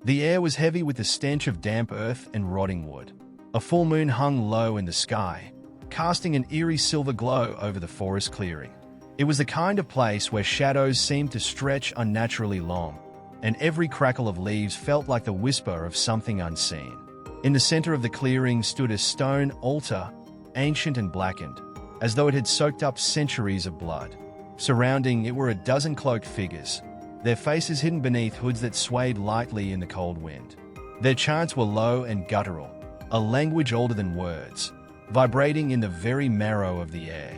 The air was heavy with the stench of damp earth and rotting wood. A full moon hung low in the sky, casting an eerie silver glow over the forest clearing. It was the kind of place where shadows seemed to stretch unnaturally long, and every crackle of leaves felt like the whisper of something unseen. In the center of the clearing stood a stone altar, ancient and blackened, as though it had soaked up centuries of blood. Surrounding it were a dozen cloaked figures, their faces hidden beneath hoods that swayed lightly in the cold wind. Their chants were low and guttural, a language older than words, vibrating in the very marrow of the air.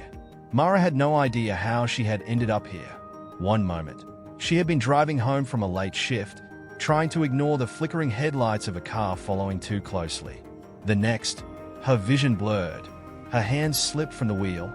Mara had no idea how she had ended up here. One moment, she had been driving home from a late shift, trying to ignore the flickering headlights of a car following too closely. The next, her vision blurred, her hands slipped from the wheel,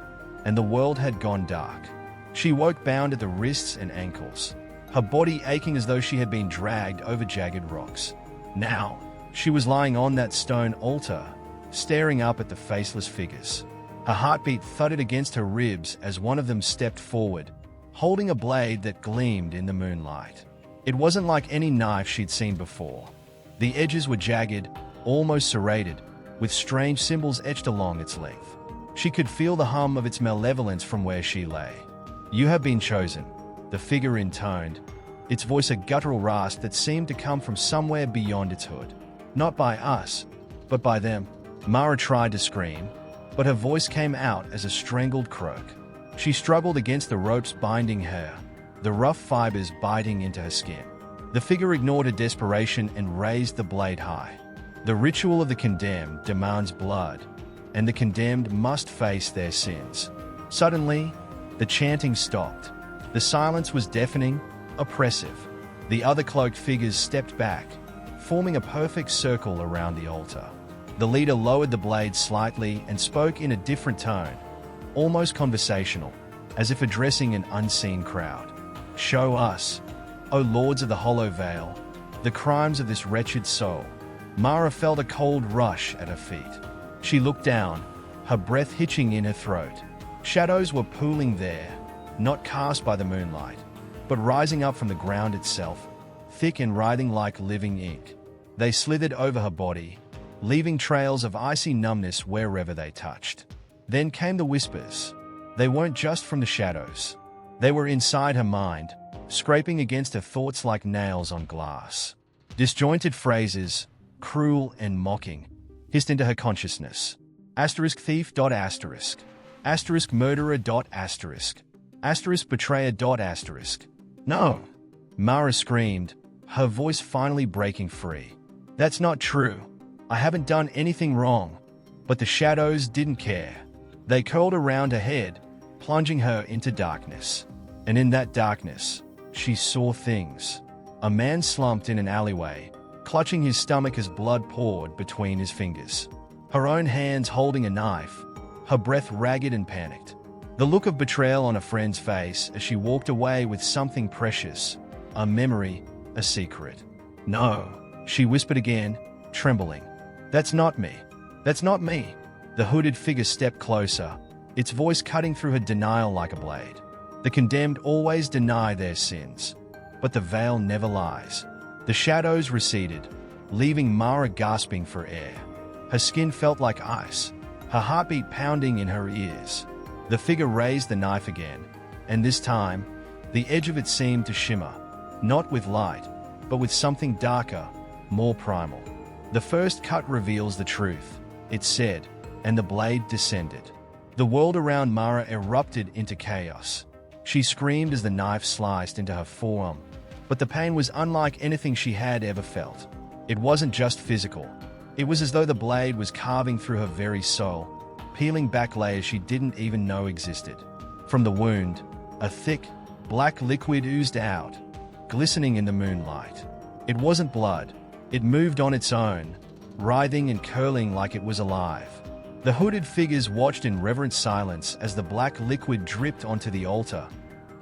and the world had gone dark. She woke bound at the wrists and ankles, her body aching as though she had been dragged over jagged rocks. Now, she was lying on that stone altar, staring up at the faceless figures. Her heartbeat thudded against her ribs as one of them stepped forward, holding a blade that gleamed in the moonlight. It wasn't like any knife she'd seen before. The edges were jagged, almost serrated, with strange symbols etched along its length. She could feel the hum of its malevolence from where she lay. "You have been chosen," the figure intoned, its voice a guttural rasp that seemed to come from somewhere beyond its hood. "Not by us, but by them." Mara tried to scream, but her voice came out as a strangled croak. She struggled against the ropes binding her, the rough fibers biting into her skin. The figure ignored her desperation and raised the blade high. The ritual of the condemned demands blood, and the condemned must face their sins. Suddenly, the chanting stopped. The silence was deafening, oppressive. The other cloaked figures stepped back, forming a perfect circle around the altar. The leader lowered the blade slightly and spoke in a different tone, almost conversational, as if addressing an unseen crowd. "Show us, O lords of the Hollow Vale, the crimes of this wretched soul." Mara felt a cold rush at her feet. She looked down, her breath hitching in her throat. Shadows were pooling there, not cast by the moonlight, but rising up from the ground itself, thick and writhing like living ink. They slithered over her body, leaving trails of icy numbness wherever they touched. Then came the whispers. They weren't just from the shadows. They were inside her mind, scraping against her thoughts like nails on glass. Disjointed phrases, cruel and mocking, hissed into her consciousness. Thief. Murderer. Betrayer. "No!" Mara screamed, her voice finally breaking free. "That's not true. I haven't done anything wrong." But the shadows didn't care. They curled around her head, plunging her into darkness. And in that darkness, she saw things. A man slumped in an alleyway, clutching his stomach as blood poured between his fingers. Her own hands holding a knife, her breath ragged and panicked. The look of betrayal on a friend's face as she walked away with something precious, a memory, a secret. "No," she whispered again, trembling. "That's not me. That's not me." The hooded figure stepped closer, its voice cutting through her denial like a blade. The condemned always deny their sins, but the veil never lies. The shadows receded, leaving Mara gasping for air. Her skin felt like ice, her heartbeat pounding in her ears. The figure raised the knife again, and this time, the edge of it seemed to shimmer, not with light, but with something darker, more primal. "The first cut reveals the truth," it said, and the blade descended. The world around Mara erupted into chaos. She screamed as the knife sliced into her forearm, but the pain was unlike anything she had ever felt. It wasn't just physical. It was as though the blade was carving through her very soul, peeling back layers she didn't even know existed. From the wound, a thick, black liquid oozed out, glistening in the moonlight. It wasn't blood. It moved on its own, writhing and curling like it was alive. The hooded figures watched in reverent silence as the black liquid dripped onto the altar,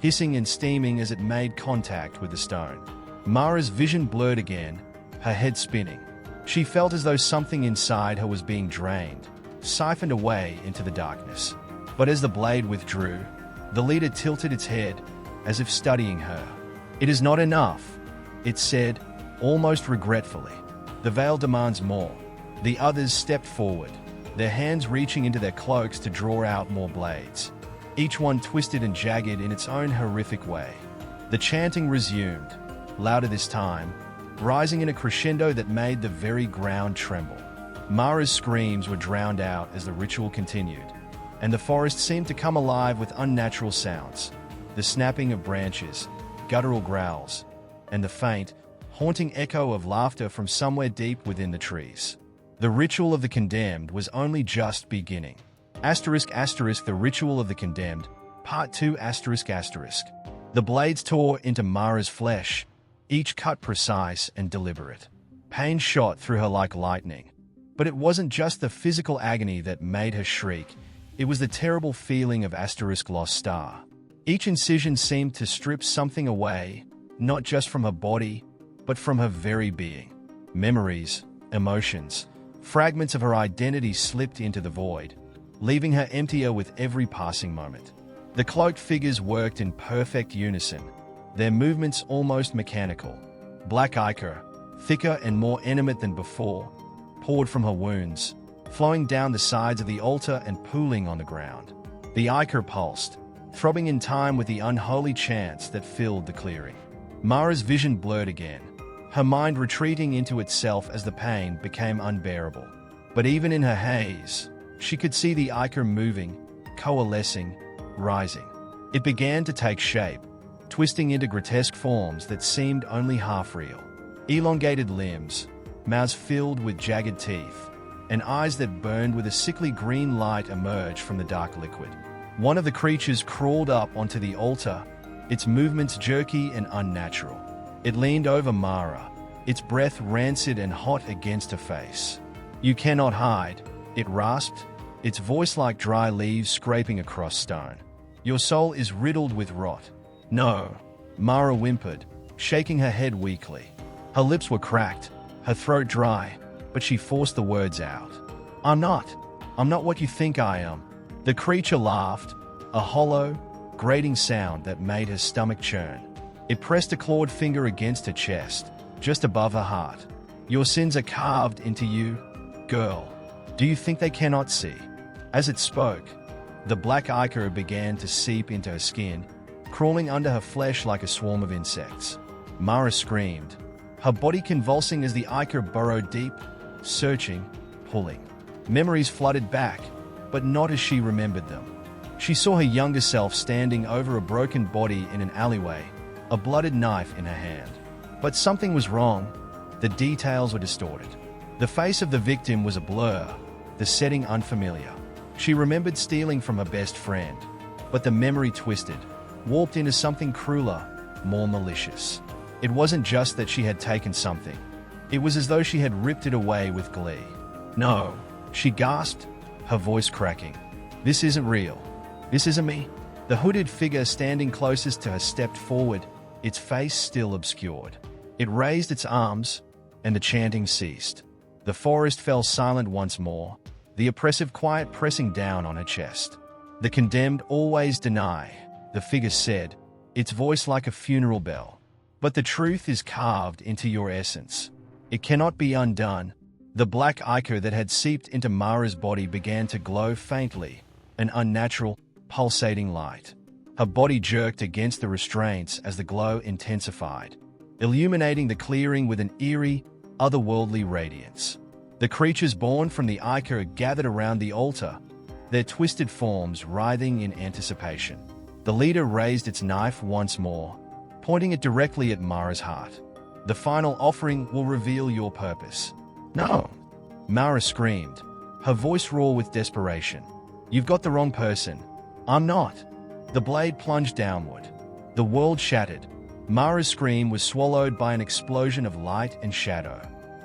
hissing and steaming as it made contact with the stone. Mara's vision blurred again, her head spinning. She felt as though something inside her was being drained, siphoned away into the darkness. But as the blade withdrew, the leader tilted its head, as if studying her. "It is not enough," it said, almost regretfully. The veil demands more. The others stepped forward, their hands reaching into their cloaks to draw out more blades, each one twisted and jagged in its own horrific way. The chanting resumed, louder this time, rising in a crescendo that made the very ground tremble. Mara's screams were drowned out as the ritual continued, and the forest seemed to come alive with unnatural sounds, the snapping of branches, guttural growls, and the faint, haunting echo of laughter from somewhere deep within the trees. The ritual of the condemned was only just beginning. The ritual of the condemned, Part 2 ***. The blades tore into Mara's flesh, each cut precise and deliberate. Pain shot through her like lightning. But it wasn't just the physical agony that made her shriek, it was the terrible feeling of lost star. Each incision seemed to strip something away, not just from her body, but from her very being. Memories, emotions, fragments of her identity slipped into the void, leaving her emptier with every passing moment. The cloaked figures worked in perfect unison, their movements almost mechanical. Black ichor, thicker and more animate than before, poured from her wounds, flowing down the sides of the altar and pooling on the ground. The ichor pulsed, throbbing in time with the unholy chants that filled the clearing. Mara's vision blurred again, her mind retreating into itself as the pain became unbearable. But even in her haze, she could see the ichor moving, coalescing, rising. It began to take shape, twisting into grotesque forms that seemed only half real. Elongated limbs, mouths filled with jagged teeth, and eyes that burned with a sickly green light emerged from the dark liquid. One of the creatures crawled up onto the altar, its movements jerky and unnatural. It leaned over Mara, its breath rancid and hot against her face. "You cannot hide," it rasped, its voice like dry leaves scraping across stone. "Your soul is riddled with rot." "No," Mara whimpered, shaking her head weakly. Her lips were cracked, her throat dry, but she forced the words out. I'm not what you think I am." The creature laughed, a hollow, grating sound that made her stomach churn. It pressed a clawed finger against her chest, just above her heart. "Your sins are carved into you, girl. Do you think they cannot see?" As it spoke, the black ichor began to seep into her skin, crawling under her flesh like a swarm of insects. Mara screamed, her body convulsing as the ichor burrowed deep, searching, pulling. Memories flooded back, but not as she remembered them. She saw her younger self standing over a broken body in an alleyway, a blooded knife in her hand. But something was wrong. The details were distorted. The face of the victim was a blur, the setting unfamiliar. She remembered stealing from her best friend, but the memory twisted, warped into something crueler, more malicious. It wasn't just that she had taken something. It was as though she had ripped it away with glee. "No," she gasped, her voice cracking. "This isn't real. This isn't me." The hooded figure standing closest to her stepped forward, its face still obscured. It raised its arms, and the chanting ceased. The forest fell silent once more, the oppressive quiet pressing down on her chest. "The condemned always deny," the figure said, its voice like a funeral bell. "But the truth is carved into your essence. It cannot be undone." The black ichor that had seeped into Mara's body began to glow faintly, an unnatural, pulsating light. Her body jerked against the restraints as the glow intensified, illuminating the clearing with an eerie, otherworldly radiance. The creatures born from the ichor gathered around the altar, their twisted forms writhing in anticipation. The leader raised its knife once more, pointing it directly at Mara's heart. "The final offering will reveal your purpose." "No!" Mara screamed, her voice raw with desperation. "You've got the wrong person. I'm not." The blade plunged downward. The world shattered. Mara's scream was swallowed by an explosion of light and shadow.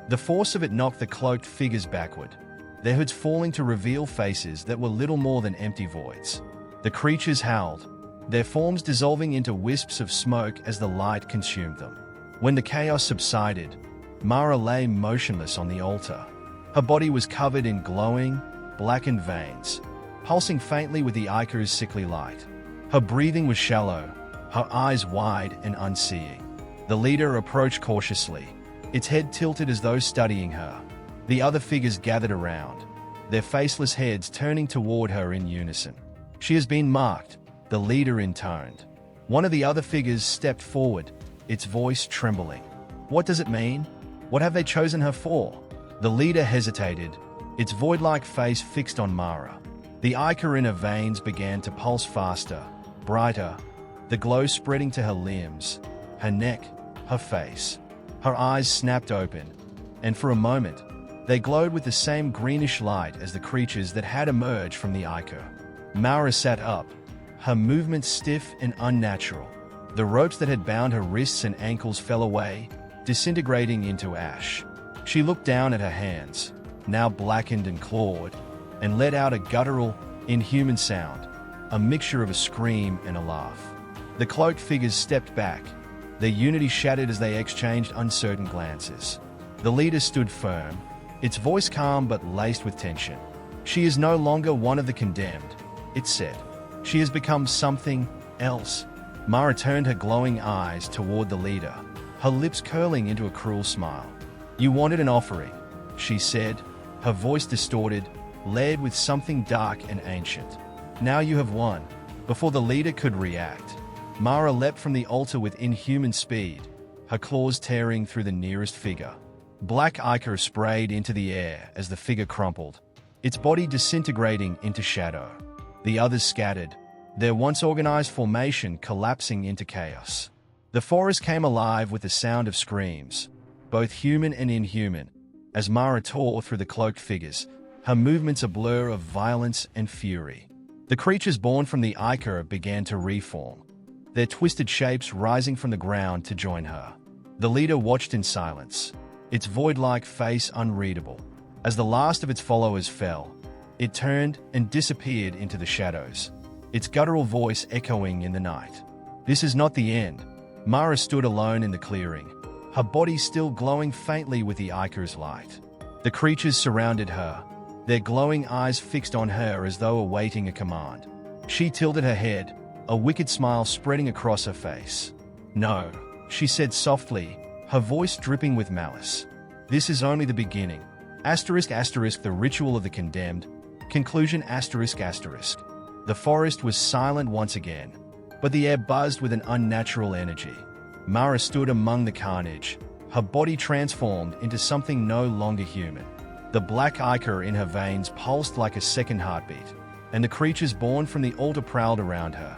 The force of it knocked the cloaked figures backward, their hoods falling to reveal faces that were little more than empty voids. The creatures howled, their forms dissolving into wisps of smoke as the light consumed them. When the chaos subsided, Mara lay motionless on the altar. Her body was covered in glowing, blackened veins, pulsing faintly with the ichor's sickly light. Her breathing was shallow, her eyes wide and unseeing. The leader approached cautiously, its head tilted as though studying her. The other figures gathered around, their faceless heads turning toward her in unison. "She has been marked," the leader intoned. One of the other figures stepped forward, its voice trembling. "What does it mean? What have they chosen her for?" The leader hesitated, its void-like face fixed on Mara. The ichor in her veins began to pulse faster, brighter, the glow spreading to her limbs, her neck, her face. Her eyes snapped open, and for a moment, they glowed with the same greenish light as the creatures that had emerged from the ichor. Mara sat up, her movements stiff and unnatural. The ropes that had bound her wrists and ankles fell away, disintegrating into ash. She looked down at her hands, now blackened and clawed, and let out a guttural, inhuman sound, a mixture of a scream and a laugh. The cloaked figures stepped back, their unity shattered as they exchanged uncertain glances. The leader stood firm, its voice calm but laced with tension. "She is no longer one of the condemned," it said. "She has become something else." Mara turned her glowing eyes toward the leader, her lips curling into a cruel smile. "You wanted an offering," she said, her voice distorted, layered with something dark and ancient. "Now you have won." Before the leader could react, Mara leapt from the altar with inhuman speed, her claws tearing through the nearest figure. Black ichor sprayed into the air as the figure crumpled, its body disintegrating into shadow. The others scattered, their once organized formation collapsing into chaos. The forest came alive with the sound of screams, both human and inhuman, as Mara tore through the cloaked figures, her movements a blur of violence and fury. The creatures born from the ichor began to reform, their twisted shapes rising from the ground to join her. The leader watched in silence, its void-like face unreadable. As the last of its followers fell, it turned and disappeared into the shadows, its guttural voice echoing in the night. "This is not the end." Mara stood alone in the clearing, her body still glowing faintly with the ichor's light. The creatures surrounded her, their glowing eyes fixed on her as though awaiting a command. She tilted her head, a wicked smile spreading across her face. "No," she said softly, her voice dripping with malice. "This is only the beginning. The ritual of the condemned. Conclusion. The forest was silent once again, but the air buzzed with an unnatural energy. Mara stood among the carnage, her body transformed into something no longer human. The black ichor in her veins pulsed like a second heartbeat, and the creatures born from the altar prowled around her,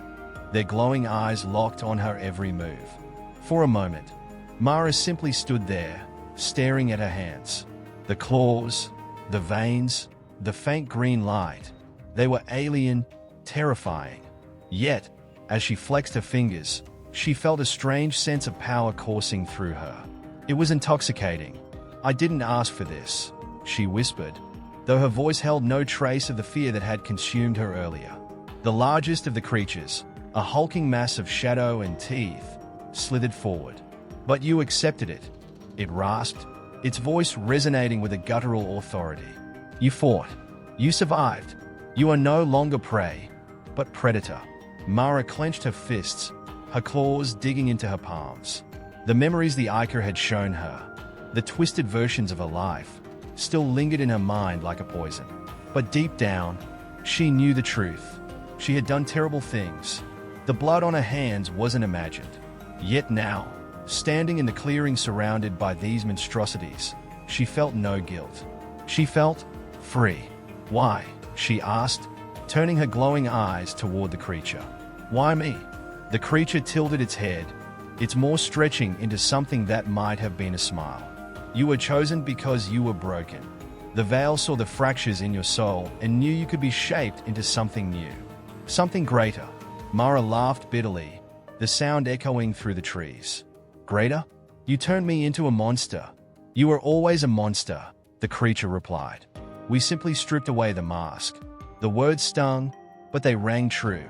their glowing eyes locked on her every move. For a moment, Mara simply stood there, staring at her hands. The claws, the veins, the faint green light, they were alien, terrifying. Yet, as she flexed her fingers, she felt a strange sense of power coursing through her. It was intoxicating. "I didn't ask for this," she whispered, though her voice held no trace of the fear that had consumed her earlier. The largest of the creatures, a hulking mass of shadow and teeth, slithered forward. "But you accepted it," it rasped, its voice resonating with a guttural authority. "You fought. You survived. You are no longer prey, but predator." Mara clenched her fists, her claws digging into her palms. The memories the ichor had shown her, the twisted versions of her life, still lingered in her mind like a poison. But deep down, she knew the truth. She had done terrible things. The blood on her hands wasn't imagined. Yet now, standing in the clearing surrounded by these monstrosities, she felt no guilt. She felt free. "Why?" she asked, turning her glowing eyes toward the creature. "Why me?" The creature tilted its head, its maw stretching into something that might have been a smile. "You were chosen because you were broken. The veil saw the fractures in your soul and knew you could be shaped into something new. Something greater." Mara laughed bitterly, the sound echoing through the trees. "Greater? You turned me into a monster." "You were always a monster," the creature replied. "We simply stripped away the mask." The words stung, but they rang true.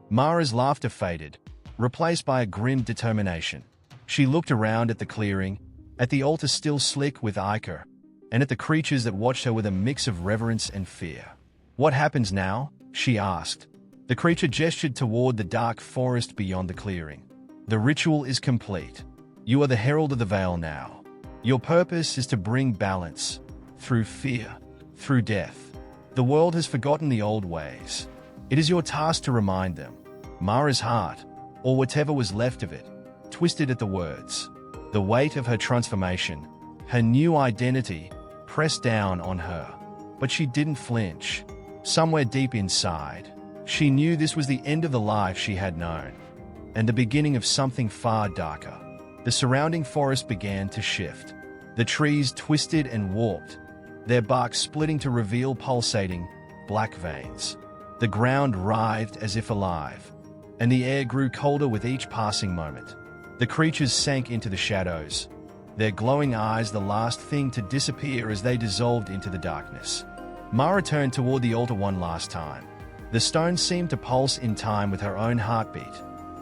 Mara's laughter faded, replaced by a grim determination. She looked around at the clearing, at the altar still slick with ichor, and at the creatures that watched her with a mix of reverence and fear. "What happens now?" she asked. The creature gestured toward the dark forest beyond the clearing. "The ritual is complete. You are the Herald of the Veil now. Your purpose is to bring balance, through fear, through death. The world has forgotten the old ways. It is your task to remind them. Mara's heart, or whatever was left of it, twisted at the words. The weight of her transformation, her new identity, pressed down on her. But she didn't flinch. Somewhere deep inside, she knew this was the end of the life she had known, and the beginning of something far darker. The surrounding forest began to shift. The trees twisted and warped, their bark splitting to reveal pulsating, black veins. The ground writhed as if alive, and the air grew colder with each passing moment. The creatures sank into the shadows, their glowing eyes the last thing to disappear as they dissolved into the darkness. Mara turned toward the altar one last time. The stone seemed to pulse in time with her own heartbeat,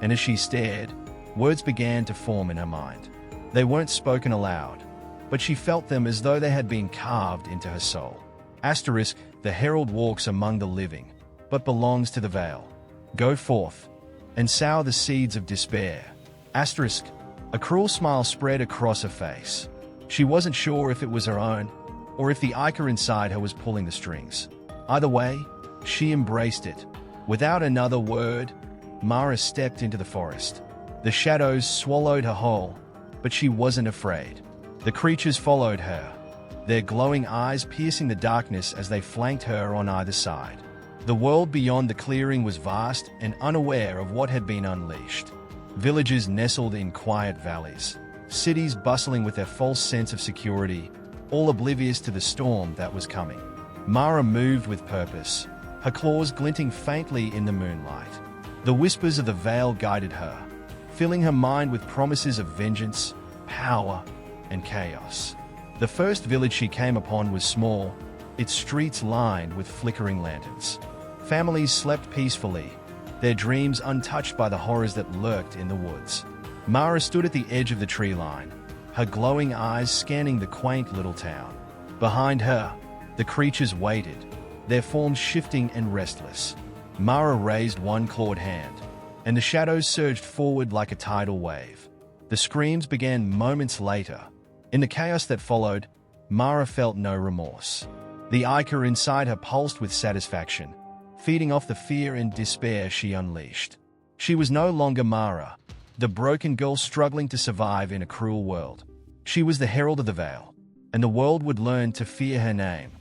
and as she stared, words began to form in her mind. They weren't spoken aloud, but she felt them as though they had been carved into her soul. Asterisk, the herald walks among the living, but belongs to the veil. Go forth, and sow the seeds of despair. Asterisk, a cruel smile spread across her face. She wasn't sure if it was her own, or if the ichor inside her was pulling the strings. Either way, she embraced it. Without another word, Mara stepped into the forest. The shadows swallowed her whole, but she wasn't afraid. The creatures followed her, their glowing eyes piercing the darkness as they flanked her on either side. The world beyond the clearing was vast and unaware of what had been unleashed. Villages nestled in quiet valleys, cities bustling with their false sense of security, all oblivious to the storm that was coming. Mara moved with purpose, her claws glinting faintly in the moonlight. The whispers of the veil guided her, filling her mind with promises of vengeance, power, and chaos. The first village she came upon was small, its streets lined with flickering lanterns. Families slept peacefully, their dreams untouched by the horrors that lurked in the woods. Mara stood at the edge of the tree line, her glowing eyes scanning the quaint little town. Behind her, the creatures waited, their forms shifting and restless. Mara raised one clawed hand, and the shadows surged forward like a tidal wave. The screams began moments later. In the chaos that followed, Mara felt no remorse. The ichor inside her pulsed with satisfaction, feeding off the fear and despair she unleashed. She was no longer Mara, the broken girl struggling to survive in a cruel world. She was the Herald of the Veil, and the world would learn to fear her name.